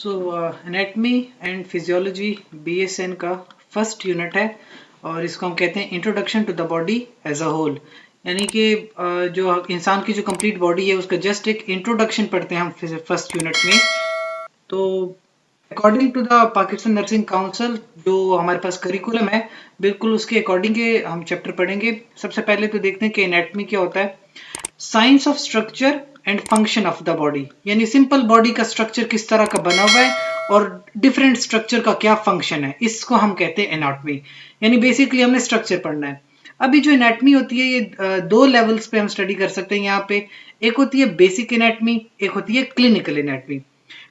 So anatomy and physiology BSN का first unit है और इसको हम कहते हैं introduction to the body as a whole. यानी कि जो इंसान की जो कंप्लीट बॉडी है उसका जस्ट एक इंट्रोडक्शन पढ़ते हैं हम फर्स्ट यूनिट में। तो according to the Pakistan nursing council जो हमारे पास करिकुलम है, बिल्कुल उसके अकॉर्डिंग के हम चैप्टर पढ़ेंगे। सबसे पहले तो देखते हैं कि एनाटमी क्या होता है। Science of structure and function of the body, यानी सिंपल बॉडी का स्ट्रक्चर किस तरह का बना हुआ है और डिफरेंट स्ट्रक्चर का क्या फंक्शन है, इसको हम कहते हैं एनाटमी। यानी बेसिकली हमने स्ट्रक्चर पढ़ना है। अभी जो एनाटमी होती है ये दो लेवल्स पे हम स्टडी कर सकते हैं यहाँ पे। एक होती है बेसिक एनाटमी, एक होती है क्लिनिकल एनाटमी।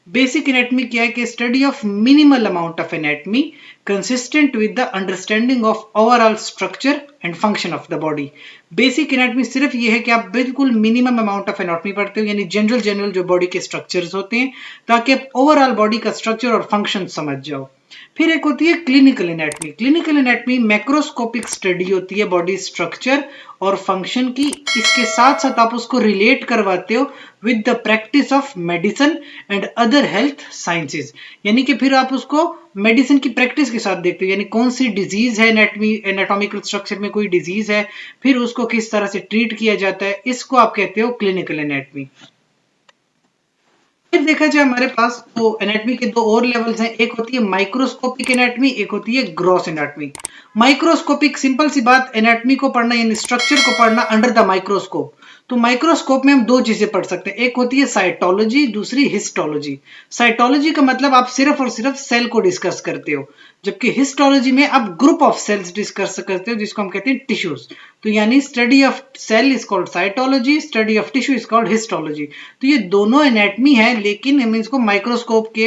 बेसिक एनाटमी क्या है कि study of minimal amount of anatomy consistent with the understanding of overall structure and function of the body. Basic anatomy सिर्फ ये है कि आप बिल्कुल मिनिमम अमाउंट ऑफ एनाटमी पढ़ते हो, यानी जनरल जो बॉडी के स्ट्रक्चर्स होते हैं, ताकि आप ओवरऑल बॉडी का स्ट्रक्चर और फंक्शन समझ जाओ। फिर एक होती है clinical anatomy. Clinical anatomy macroscopic study होती है बॉडी स्ट्रक्चर और फंक्शन की। इसके साथ साथ आप उसको रिलेट करवाते हो with the practice of medicine and other health sciences, यानी कि फिर आप उसको मेडिसिन की प्रैक्टिस के साथ देखते हो, यानी कौन सी डिजीज है एनाटमी, एनाटॉमिकल स्ट्रक्चर में कोई डिजीज है, फिर उसको किस तरह से ट्रीट किया जाता है, इसको आप कहते हो क्लिनिकल एनाटमी। फिर देखा जाए हमारे पास तो एनाटमी के दो और लेवल्स हैं। एक होती है माइक्रोस्कोपिक एनाटमी, एक होती है ग्रॉस एनाटमी। माइक्रोस्कोपिक सिंपल सी बात, एनाटमी को पढ़ना यानी स्ट्रक्चर को पढ़ना अंडर द माइक्रोस्कोप। तो माइक्रोस्कोप में हम दो चीजें पढ़ सकते हैं, एक होती है साइटोलॉजी, दूसरी हिस्टोलॉजी। साइटोलॉजी का मतलब आप सिर्फ और सिर्फ सेल को डिस्कस करते हो, जबकि हिस्टोलॉजी में आप ग्रुप ऑफ सेल्स डिस्कस करते हो जिसको हम कहते हैं टिश्यूज। तो यानी study of cell is called cytology, study of tissue is called histology. तो ये दोनों एनाटमी है, लेकिन हम इसको माइक्रोस्कोप के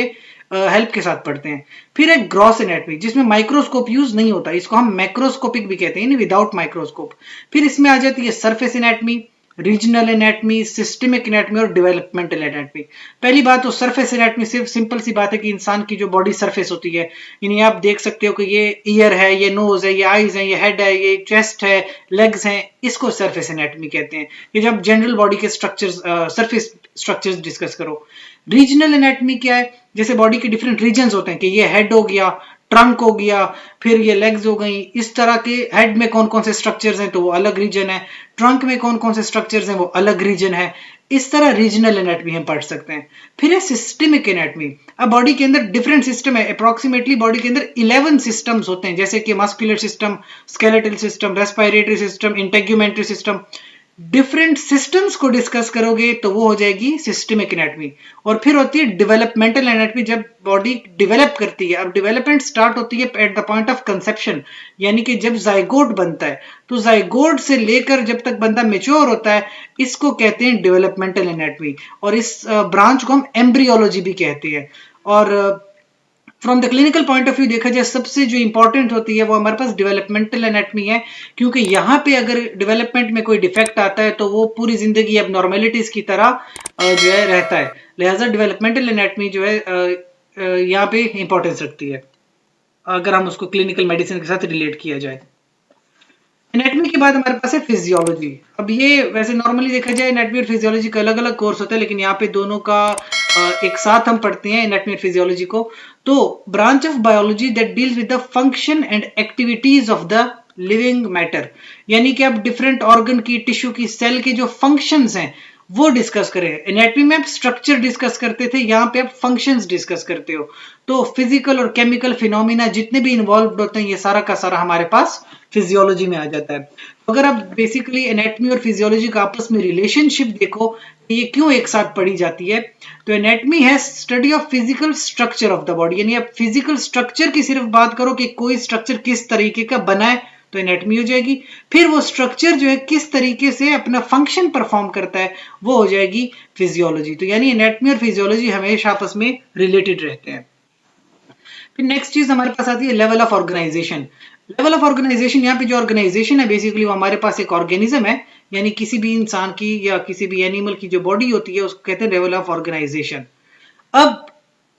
हेल्प के साथ पढ़ते हैं। फिर एक ग्रॉस एनाटमी जिसमें माइक्रोस्कोप यूज नहीं होता, इसको हम मैक्रोस्कोपिक भी कहते हैं, विदाउट माइक्रोस्कोप। फिर इसमें आ जाती है surface anatomy, regional anatomy, systemic anatomy और डेवलपमेंटल एनाटमी। पहली बात तो सरफेस एनाटमी, सिर्फ सिंपल सी बात है कि इंसान की जो बॉडी सरफेस होती है, यानी आप देख सकते हो कि ये ईयर है, ये नोज है, ये आईज है, ये हेड है, ये चेस्ट है, लेग्स हैं, इसको सरफेस एनाटमी कहते हैं। ये जब जनरल बॉडी के स्ट्रक्चर्स, सरफेस स्ट्रक्चर्स डिस्कस करो। रीजनल एनाटमी क्या है, जैसे बॉडी के डिफरेंट रीजन्स होते हैं कि ये हेड हो गया, ट्रंक हो गया, फिर ये लेग्स हो गई, इस तरह के। हेड में कौन कौन से स्ट्रक्चर्स हैं तो वो अलग रीजन है, ट्रंक में कौन कौन से स्ट्रक्चर्स हैं वो अलग रीजन है। इस तरह रीजनल एनाटमी हम पढ़ सकते हैं। फिर है सिस्टमिक एनाटमी। अब बॉडी के अंदर डिफरेंट सिस्टम है, अप्रोक्सीमेटली बॉडी के अंदर 11 सिस्टम्स होते हैं, जैसे कि muscular system, skeletal system, respiratory system, integumentary system. Different systems को डिस्कस करोगे तो वो हो जाएगी सिस्टमिक एनाटमी। और फिर होती है डेवलपमेंटल एनाटमी, जब बॉडी डेवलप करती है। अब डेवलपमेंट स्टार्ट होती है at the point of conception, यानी कि जब जाइगोट बनता है, तो जाइगोट से लेकर जब तक बंदा मेच्योर होता है, इसको कहते हैं डेवलपमेंटल एनाटमी। और इस ब्रांच को हम एम्ब्रियोलॉजी भी कहते हैं। और from the clinical point of view देखा जाए, सबसे जो इंपॉर्टेंट होती है वो हमारे पास डेवलपमेंटल एनाटमी है, क्योंकि यहाँ पे अगर डेवलपमेंट में कोई डिफेक्ट आता है तो वो पूरी जिंदगी अब नॉर्मेलिटीज की तरह जो है रहता है। लिहाजा डेवलपमेंटल एनाटमी जो है यहाँ पे इंपॉर्टेंस रखती है, अगर हम उसको क्लिनिकल मेडिसिन के साथ रिलेट किया जाए। एनाटमी के बाद हमारे पास है फिजियोलॉजी। अब ये वैसे नॉर्मली देखा जाए एनाटमी और फिजियोलॉजी का अलग अलग कोर्स होता है, लेकिन यहाँ पे दोनों का एक साथ हम पढ़ते हैं एनाटमी और फिजियोलॉजी को। तो branch of biology that deals with the function and activities of the living matter, यानी कि आप डिफरेंट ऑर्गन की, टिश्यू की, सेल के जो फंक्शंस हैं वो डिस्कस करें। एनाटमी में आप स्ट्रक्चर डिस्कस करते थे, यहाँ पे आप फंक्शंस डिस्कस करते हो। तो फिजिकल और केमिकल फिनोमिना जितने भी इन्वॉल्व होते हैं, ये सारा का सारा हमारे पास फिजियोलॉजी में आ जाता है। अगर आप बेसिकली एनाटमी और फिजियोलॉजी का आपस में रिलेशनशिप देखो, ये क्यों एक साथ पढ़ी जाती है, तो एनाटमी है study of physical structure of the body, यानी आप फिजिकल स्ट्रक्चर की सिर्फ बात करो कि कोई स्ट्रक्चर किस तरीके का बना है तो एनाटमी हो जाएगी। फिर वो स्ट्रक्चर जो है किस तरीके से अपना फंक्शन परफॉर्म करता है वो हो जाएगी फिजियोलॉजी। तो यानी एनाटमी और फिजियोलॉजी हमेशा आपस में रिलेटेड रहते हैं। फिर नेक्स्ट चीज हमारे पास आती है level of organisation. Level of organisation, यहाँ पे जो ऑर्गेनाइजेशन है बेसिकली वो हमारे पास एक ऑर्गेनिज्म है, यानी किसी भी इंसान की या किसी भी एनिमल की जो बॉडी होती है उसको कहते हैं लेवल ऑफ ऑर्गेनाइजेशन। अब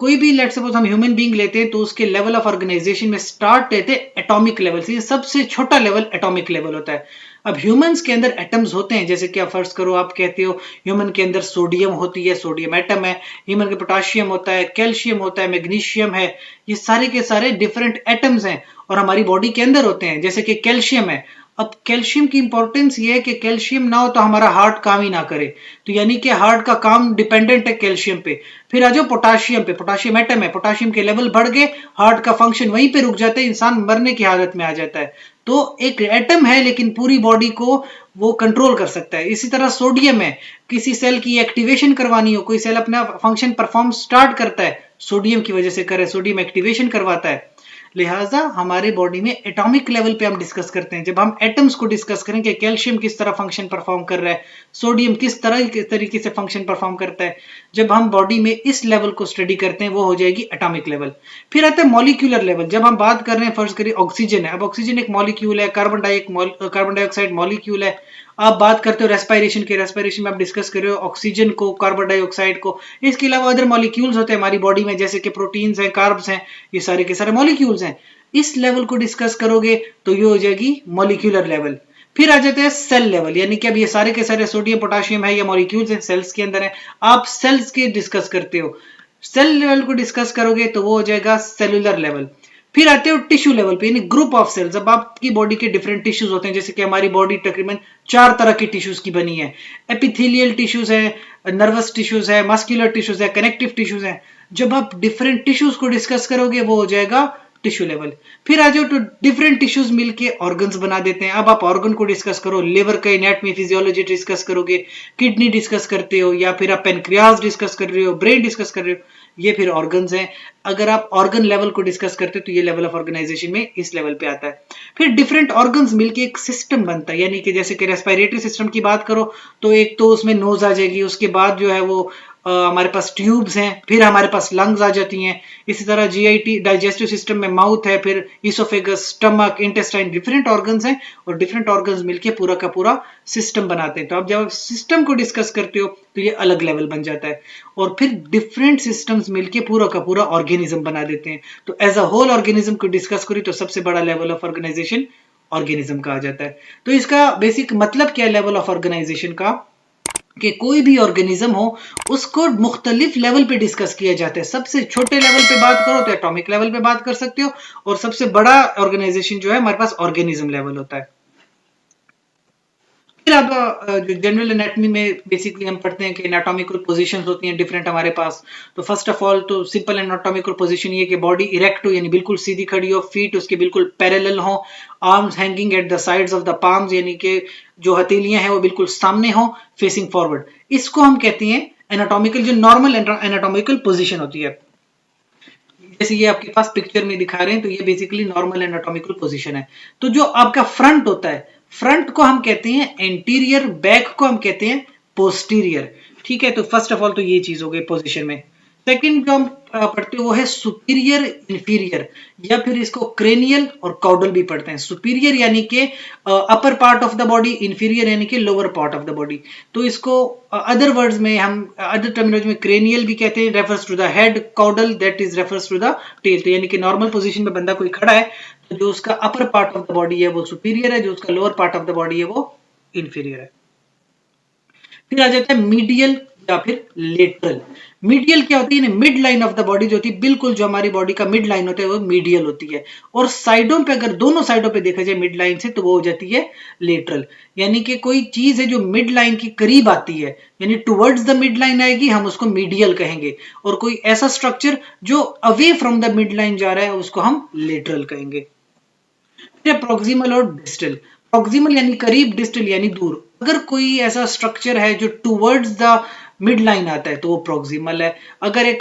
कोई भी लेट्स सपोज हम ह्यूमन बीइंग लेते हैं तो उसके लेवल ऑफ ऑर्गेनाइजेशन में स्टार्ट रहते हैं एटॉमिक लेवल से। सबसे छोटा लेवल एटॉमिक लेवल होता है। अब ह्यूमंस के अंदर एटम्स होते हैं, जैसे कि आप फर्ज करो आप कहते हो ह्यूमन के अंदर सोडियम होती है, सोडियम एटम है, ह्यूमन के पोटाशियम होता है, कैल्शियम होता है, मैग्नीशियम है, ये सारे के सारे डिफरेंट एटम्स हैं और हमारी बॉडी के अंदर होते हैं। जैसे कि कैल्शियम है, अब कैल्शियम की इंपॉर्टेंस ये है कि कैल्शियम ना हो तो हमारा हार्ट काम ही ना करे, तो यानी कि हार्ट का काम डिपेंडेंट है कैल्शियम पे। फिर आ जाओ पोटाशियम पे, पोटाशियम एटम है, पोटाशियम के लेवल बढ़ गए, हार्ट का फंक्शन वहीं पे रुक जाता है, इंसान मरने की हालत में आ जाता है। तो एक एटम है लेकिन पूरी बॉडी को वो कंट्रोल कर सकता है। इसी तरह सोडियम है, किसी सेल की एक्टिवेशन करवानी हो, कोई सेल अपना फंक्शन परफॉर्म स्टार्ट करता है, सोडियम की वजह से करे, सोडियम एक्टिवेशन करवाता है। लिहाजा हमारे बॉडी में एटॉमिक लेवल पे हम डिस्कस करते हैं। जब हम एटम्स को डिस्कस करें कि कैल्शियम किस तरह फंक्शन परफॉर्म कर रहा है, सोडियम किस तरीके से फंक्शन परफॉर्म करता है, जब हम बॉडी में इस लेवल को स्टडी करते हैं वो हो जाएगी एटॉमिक लेवल। फिर आता है मॉलिक्यूलर लेवल। जब हम बात कर रहे हैं, फर्ज करिए ऑक्सीजन है, अब ऑक्सीजन एक मॉलिक्यूल है, कार्बन डाइऑक्साइड मॉलिक्यूल है। आप बात करते हो रेस्पिरेशन के, रेस्पिरेशन में आप डिस्कस कर रहे हो ऑक्सीजन को, कार्बन डाइऑक्साइड को। इसके अलावा अदर मॉलिक्यूल्स होते हैं हमारी बॉडी में, जैसे कि प्रोटीन्स हैं, कार्ब्स हैं, ये सारे के सारे मॉलिक्यूल्स हैं। इस लेवल को डिस्कस करोगे तो ये हो जाएगी मॉलिक्यूलर लेवल। फिर आ जाते हैं सेल लेवल, यानी कि अब ये सारे के सारे सोडियम पोटाशियम है, ये मॉलिक्यूल्स हैं, सेल्स के अंदर है, आप सेल्स के डिस्कस करते हो। सेल लेवल को डिस्कस करोगे तो वो हो जाएगा सेलुलर लेवल। फिर आते हो टिश्यू लेवल पे, यानी ग्रुप ऑफ सेल्स। अब आपकी बॉडी के डिफरेंट टिश्यूज होते हैं, जैसे कि हमारी बॉडी तकरीबन 4 तरह की टिश्यूज की बनी है। एपिथेलियल टिश्यूज है, नर्वस टिश्यूज है, मस्कुलर टिश्यूज है, कनेक्टिव टिश्यूज है। जब आप डिफरेंट टिश्यूज को डिस्कस करोगे वो हो जाएगा टिश्यू लेवल। फिर आ जाओ तो डिफरेंट टिश्यूज मिलके ऑर्गन्स बना देते हैं। अब आप ऑर्गन को डिस्कस करो, लिवर का एनाटॉमी फिजियोलॉजी डिस्कस करोगे, किडनी डिस्कस करते हो, या फिर आप पेनक्रियाज डिस्कस कर रहे हो, ब्रेन डिस्कस कर रहे हो, ये फिर ऑर्गन्स हैं। अगर आप ऑर्गन लेवल को डिस्कस करते हो तो ये लेवल ऑफ ऑर्गेनाइजेशन में इस लेवल पे आता है। फिर डिफरेंट ऑर्गन्स मिलके एक सिस्टम बनता है, यानी कि जैसे कि रेस्पिरेटरी सिस्टम की बात करो तो एक तो उसमें नोज आ जाएगी, उसके बाद जो है वो हमारे पास ट्यूब्स हैं, फिर हमारे पास लंग्स आ जाती हैं। इसी तरह जीआईटी डाइजेस्टिव सिस्टम में माउथ है, फिर oesophagus, stomach, intestine, different organs हैं और डिफरेंट ऑर्गन्स मिलके पूरा का पूरा सिस्टम बनाते हैं। तो आप जब सिस्टम को डिस्कस करते हो तो ये अलग लेवल बन जाता है और फिर डिफरेंट सिस्टम्स मिलके पूरा का पूरा ऑर्गेनिज्म बना देते हैं। तो एज अ होल ऑर्गेनिज्म को डिस्कस करी तो सबसे बड़ा लेवल ऑफ ऑर्गेनाइजेशन ऑर्गेनिज्म का आ जाता है। तो इसका बेसिक मतलब क्या है लेवल ऑफ ऑर्गेनाइजेशन का, कि कोई भी ऑर्गेनिज्म हो उसको मुख्तलिफ लेवल पे डिस्कस किया जाता है। सबसे छोटे लेवल पे बात करो तो एटॉमिक लेवल पे बात कर सकते हो और सबसे बड़ा ऑर्गेनाइजेशन जो है हमारे पास ऑर्गेनिज्म लेवल होता है। फिर अब जो जनरल एनाटॉमी में बेसिकली हम पढ़ते हैं कि एनाटॉमिकल पोजीशंस होती हैं डिफरेंट हमारे पास। तो फर्स्ट ऑफ ऑल तो सिंपल एनाटॉमिकल पोजीशन ये कि बॉडी इरेक्ट हो, यानी बिल्कुल सीधी खड़ी हो, फीट उसके बिल्कुल पैरेलल हो, arms hanging at the sides of the palms, यानी कि जो हथेलियां हैं वो बिल्कुल सामने हो, फेसिंग फॉरवर्ड। इसको हम कहते हैं एनाटॉमिकल, जो नॉर्मल एनाटॉमिकल पोजीशन होती है। जैसे ये आपके पास पिक्चर में दिखा रहे हैं तो ये बेसिकली नॉर्मल एनाटॉमिकल पोजीशन है। तो जो आपका फ्रंट होता है, फ्रंट को हम कहते हैं एंटीरियर, बैक को हम कहते हैं पोस्टीरियर। ठीक है, तो फर्स्ट ऑफ ऑल तो ये चीज हो गई पोजीशन में। सेकंड जो हम पढ़ते हैं वो है सुपीरियर इंफीरियर, या फिर इसको क्रेनियल और कॉडल भी पढ़ते हैं। सुपीरियर यानी कि upper part of the body, inferior यानी कि lower part of the body. तो इसको अदर वर्ड्स में हम अदर टर्मिनोलॉजी में क्रेनियल भी कहते हैं, refers to the head, caudal that is refers to the tail. तो यानी कि नॉर्मल पोजीशन में बंदा कोई खड़ा है तो जो उसका upper part of the body है वो सुपीरियर है, जो उसका lower part of the body है वो इंफीरियर है। फिर आ जाता है मीडियल या फिर लेटरल। मीडियल क्या होती है, mid line of the body जो होती है, बिल्कुल जो हमारी बॉडी का मिड लाइन होता है वो मीडियल होती है। और साइडों पे, अगर दोनों साइडों पे देखा जाए मिड लाइन से, तो वो हो जाती है लेटरल। यानी कि कोई चीज है जो मिड लाइन के करीब आती है, यानी टुवर्ड्स द मिड लाइन आएगी, हम उसको मीडियल कहेंगे। और कोई ऐसा स्ट्रक्चर जो away from the mid line जा रहा है उसको हम लेटरल कहेंगे। प्रोक्सिमल और डिस्टल। प्रोक्सिमल यानी करीब, डिस्टल यानी दूर। अगर कोई ऐसा स्ट्रक्चर है जो टुवर्ड्स द मिड लाइन आता है तो वो प्रोक्सिमल है। अगर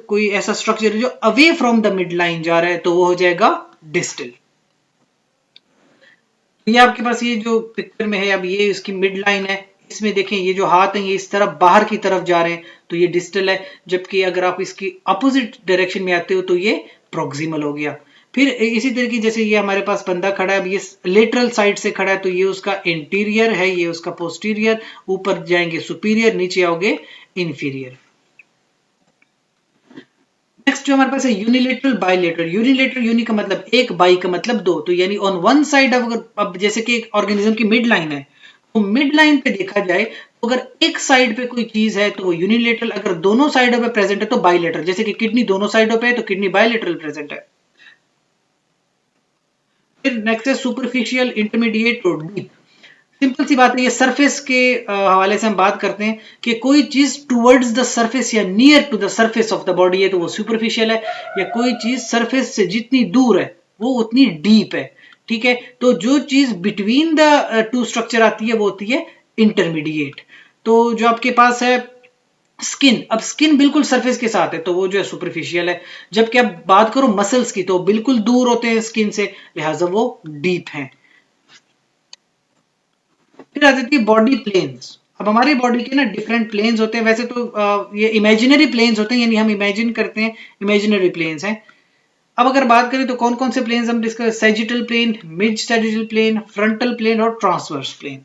कोई ऐसा स्ट्रक्चर है जो away from the mid line जा रहा है तो वो हो जाएगा डिस्टल। ये आपके पास ये जो पिक्चर में है, अब ये इसकी मिड लाइन है, इसमें देखें ये जो हाथ है ये इस तरफ बाहर की तरफ जा रहे हैं तो ये डिस्टल है, जबकि अगर आप इसकी अपोजिट डायरेक्शन में आते हो तो ये प्रोक्सिमल हो गया। फिर इसी तरीके जैसे ये हमारे पास बंदा खड़ा है, अब ये लेटरल साइड से खड़ा है तो ये उसका इंटीरियर है, ये उसका पोस्टीरियर, ऊपर जाएंगे सुपीरियर, नीचे आओगे इंफीरियर। नेक्स्ट जो हमारे पास है यूनिलेटरल बायलेटरल। यूनिलेटरल, यूनि का मतलब एक, बाई का मतलब दो, तो यानी ऑन वन साइड अगर अब जैसे कि एक ऑर्गेनिज्म की मिड लाइन है, तो मिड लाइन पे देखा जाए तो अगर एक साइड पे कोई चीज है तो वो यूनिलेटरल, अगर दोनों साइडों पे प्रेजेंट है तो बायलेटरल। जैसे कि किडनी दोनों साइडों पे है तो किडनी बायलेटरल प्रेजेंट है। फिर नेक्स्ट है सुपरफिशियल, इंटरमीडिएट और डीप। सिंपल सी बात है, ये सरफेस के हवाले से हम बात करते हैं कि कोई चीज टुवर्ड्स द सरफेस या near to the surface of the body है तो वो सुपरफिशियल है, या कोई चीज सरफेस से जितनी दूर है वो उतनी डीप है। ठीक है, तो जो चीज बिटवीन द टू स्ट्रक्चर आती है वो होती है इंटरमीडिएट। तो जो आपके पास है स्किन, अब स्किन बिल्कुल सरफेस के साथ है तो वो जो है सुपरफिशियल है। जबकि अब बात करो मसल्स की तो बिल्कुल दूर होते हैं स्किन से, लिहाजा वो डीप हैं। फिर आ जाती है बॉडी प्लेन्स। अब हमारी बॉडी के ना डिफरेंट प्लेन्स होते हैं, वैसे तो ये इमेजिनरी प्लेन्स होते हैं, यानी हम इमेजिन करते हैं, इमेजिनरी प्लेन्स हैं। अब अगर बात करें तो कौन कौन से प्लेन्स हम discuss, sagittal plane, mid sagittal plane, frontal plane और ट्रांसवर्स प्लेन।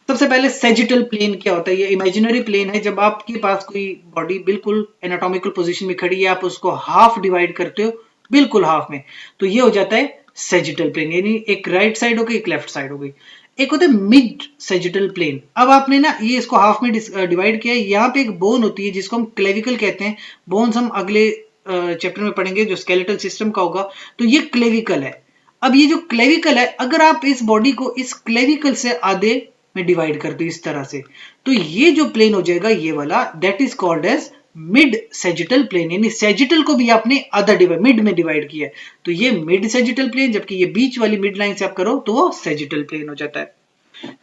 सबसे पहले सैजिटल प्लेन क्या होता है? ये इमेजिनरी प्लेन है। जब आपके पास कोई बॉडी बिल्कुल एनाटॉमिकल पोजीशन में खड़ी है, आप उसको हाफ डिवाइड करते हो, बिल्कुल हाफ में, तो ये हो जाता है सैजिटल प्लेन, यानी एक राइट साइड हो गई, एक लेफ्ट साइड हो गई। एक होता है मिड सैजिटल प्लेन। अब आपने ना ये इसको हाफ में डिवाइड किया है, यहाँ पे एक बोन होती है जिसको हम क्लेविकल कहते हैं। बोन्स हम अगले चैप्टर में पढ़ेंगे जो स्केलेटल सिस्टम का होगा। तो ये क्लेविकल है। अब ये जो क्लेविकल है, अगर आप इस बॉडी को इस क्लेविकल से आधे में डिवाइड कर दो इस तरह से, तो ये जो प्लेन हो जाएगा ये वाला, that is called as mid sagittal plane. यानी सैजिटल को भी आपने आधा मिड में डिवाइड किया है, तो ये मिड सैजिटल प्लेन, जबकि ये बीच वाली मिड लाइन से आप करो तो वो सैजिटल प्लेन हो जाता है।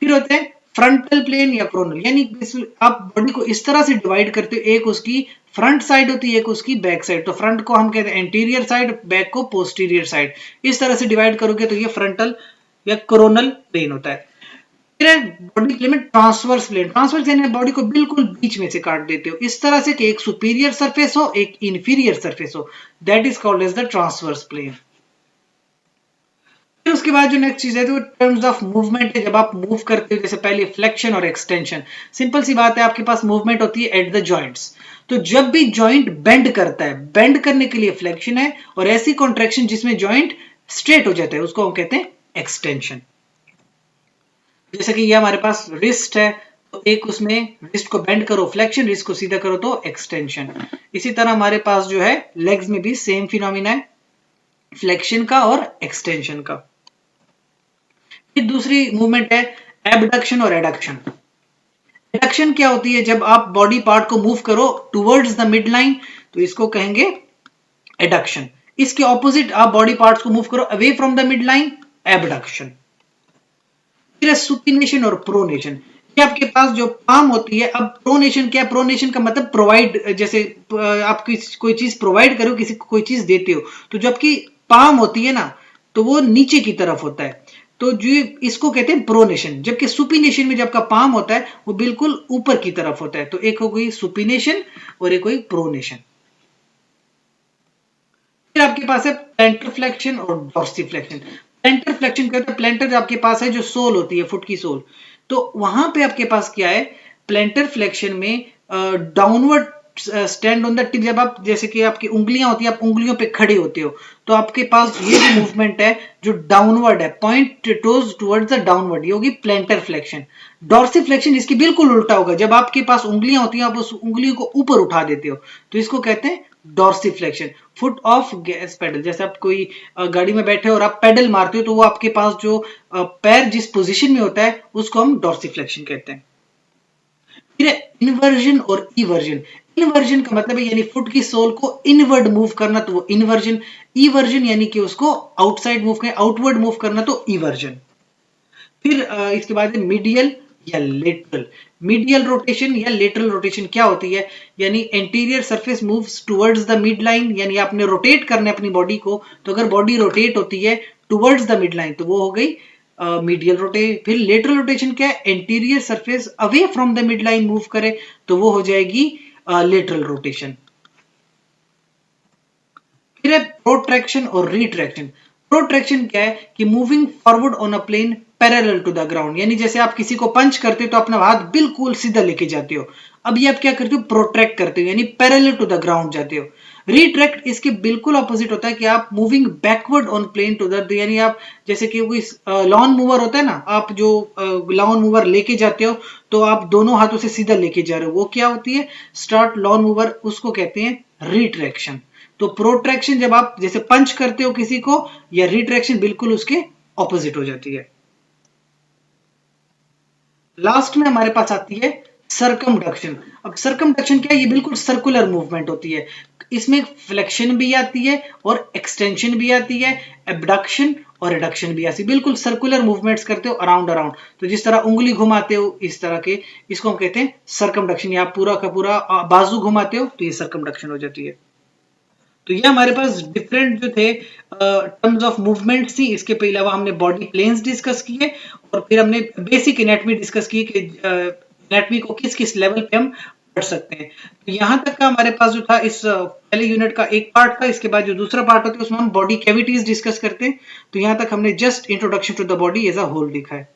फिर होते हैं फ्रंटल प्लेन या कोरोनल, यानी आप बॉडी को इस तरह से डिवाइड करते हो, एक उसकी फ्रंट साइड होती है, एक उसकी बैक साइड। तो फ्रंट को हम कहते हैं एंटीरियर साइड, बैक को पोस्टीरियर साइड। इस तरह से डिवाइड करोगे तो ये फ्रंटल या कोरोनल प्लेन होता है। फिर बॉडी प्लेन में ट्रांसवर्स प्लेन। ट्रांसवर्स यानी बॉडी को बिल्कुल बीच में से काट देते हो इस तरह से कि एक सुपीरियर सरफेस हो, एक इंफीरियर सरफेस हो, that is called as the transverse plane. फिर उसके बाद जो नेक्स्ट चीज है तो टर्म्स ऑफ मूवमेंट है। जब आप मूव करते हो, जैसे पहले फ्लेक्शन और एक्सटेंशन। सिंपल सी बात है, आपके पास मूवमेंट होती है एट द जॉइंट्स। तो जब भी जॉइंट बेंड करता है, बेंड करने के लिए फ्लेक्शन है, और ऐसी कॉन्ट्रैक्शन जिसमें जॉइंट स्ट्रेट हो जाता है उसको हम कहते हैं एक्सटेंशन। जैसे कि ये हमारे पास रिस्ट है, तो एक उसमें रिस्ट को बेंड करो फ्लेक्शन, रिस्ट को सीधा करो तो एक्सटेंशन। इसी तरह हमारे पास जो है लेग्स में भी सेम फिनोमिना है, फ्लेक्शन का और एक्सटेंशन का। फिर दूसरी मूवमेंट है एबडक्शन और एडक्शन। एडक्शन क्या होती है? जब आप बॉडी पार्ट को मूव करो टुवर्ड्स द मिड लाइन, तो इसको कहेंगे एडक्शन। इसके ऑपोजिट आप बॉडी पार्ट्स को मूव करो away from the mid line, abduction. फिर सुपिनेशन और प्रोनेशन। ये आपके पास जो पाम होती है। अब प्रोनेशन क्या है? प्रोनेशन का मतलब प्रोवाइड, जैसे आप कोई चीज प्रोवाइड करो, किसी को कोई चीज देते हो, तो जो आपकी पाम होती है ना, तो वो नीचे की तरफ होता है, तो जो इसको कहते हैं प्रोनेशन। जबकि सुपिनेशन में जब आपका पाम होता है वो बिल्कुल ऊपर की तरफ होता है। तो एक हो गई सुपिनेशन और एक हो गई प्रोनेशन। फिर आपके पास है प्लैंटर फ्लेक्शन और डॉर्सिफ्लेक्शन। प्लैंटर फ्लेक्शन क्या होता है? प्लैंटर जो आपके पास है, जो सोल होती है, फुट की सोल, तो वहां पे आपके पास क्या है? प्लैंटर फ्लेक्शन में downward stand on the tip. जब आप, जैसे कि आपकी उंगलियां होती है, आप उंगलियों पे खड़े होते हो, तो आपके पास ये जो मूवमेंट है जो डाउनवर्ड है, point toes towards the downward, ये होगी प्लैंटर फ्लेक्शन। डॉर्सिफ्लेक्शन इसकी बिल्कुल उल्टा होगा। जब आपके पास उंगलियां होती हैं, आप उस उंगलियों को ऊपर उठा देते हो, तो इसको कहते हैं dorsiflexion. Foot of gas pedal, जैसे आप कोई गाड़ी में बैठे हो और आप पेडल मारते हो, तो वो आपके पास जो पैर जिस पोजीशन में होता है उसको हम डॉर्सिफ्लेक्शन कहते हैं। फिर इन्वर्जन और इवर्जन। इन्वर्जन का मतलब है यानी फुट की सोल को इनवर्ड मूव करना, तो वो इन्वर्जन। इवर्जन यानी कि उसको आउटसाइड मूव करना, आउटवर्ड मूव करना, तो इवर्जन। फिर इसके बाद मीडियल या लेटरल। मीडियल रोटेशन या लेटरल रोटेशन क्या होती है? यानी anterior surface moves towards the mid line, यानी आपने रोटेट करना है अपनी बॉडी को, तो अगर बॉडी रोटेट होती है टुवर्ड्स द मिड लाइन तो वो हो गई मीडियल रोटेशन। फिर लेटरल रोटेशन क्या है? Anterior surface away from the mid line move करे तो वो हो जाएगी लेटरल रोटेशन। फिर है प्रोट्रैक्शन और रिट्रैक्शन। प्रोट्रैक्शन क्या है? कि moving forward on a plane parallel to the ground, यानी जैसे आप किसी को पंच करते हो तो अपना हाथ बिल्कुल सीधा लेके जाते हो। अब ये आप क्या करते हो? प्रोट्रैक्ट करते हो, यानी पैरेलल टू द ग्राउंड जाते हो। रिट्रैक्ट इसके बिल्कुल ऑपोजिट होता है कि आप moving backward on plane to the, यानी आप जैसे कि कोई लॉन मूवर होता है ना, आप जो लॉन मूवर लेके जाते हो तो आप दोनों हाथों से सीधा लेके जा रहे हो, वो क्या होती है स्टार्ट लॉन मूवर, उसको कहते हैं रिट्रैक्शन। तो प्रोट्रैक्शन जब आप जैसे पंच करते हो किसी को, या रिट्रैक्शन बिल्कुल उसके ऑपोजिट हो जाती है। लास्ट में हमारे पास आती है सरकमडक्शन। अब सरकमडक्शन क्या है, ये बिल्कुल सर्कुलर मूवमेंट होती है, इसमें फ्लेक्शन भी आती है और एक्सटेंशन भी आती है, एबडक्शन और रिडक्शन भी आती है, बिल्कुल सर्कुलर मूवमेंट्स करते हो अराउंड अराउंड। तो जिस तरह उंगली घुमाते हो इस तरह के, इसको हम कहते हैं सरकमडक्शन, या आप पूरा का पूरा बाजू घुमाते हो तो ये सरकमडक्शन हो जाती है। तो ये हमारे पास डिफरेंट जो थे टर्म्स ऑफ मूवमेंट थी। इसके अलावा हमने बॉडी प्लेन्स डिस्कस किए और फिर हमने बेसिक एनाटॉमी डिस्कस की कि एनाटॉमी को किस किस लेवल पे हम पढ़ सकते हैं। तो यहाँ तक का हमारे पास जो था इस पहले यूनिट का एक पार्ट था। इसके बाद जो दूसरा पार्ट होता है उसमें हम बॉडी कैविटीज डिस्कस करते हैं। तो यहाँ तक हमने just introduction to the body as a whole देखा है।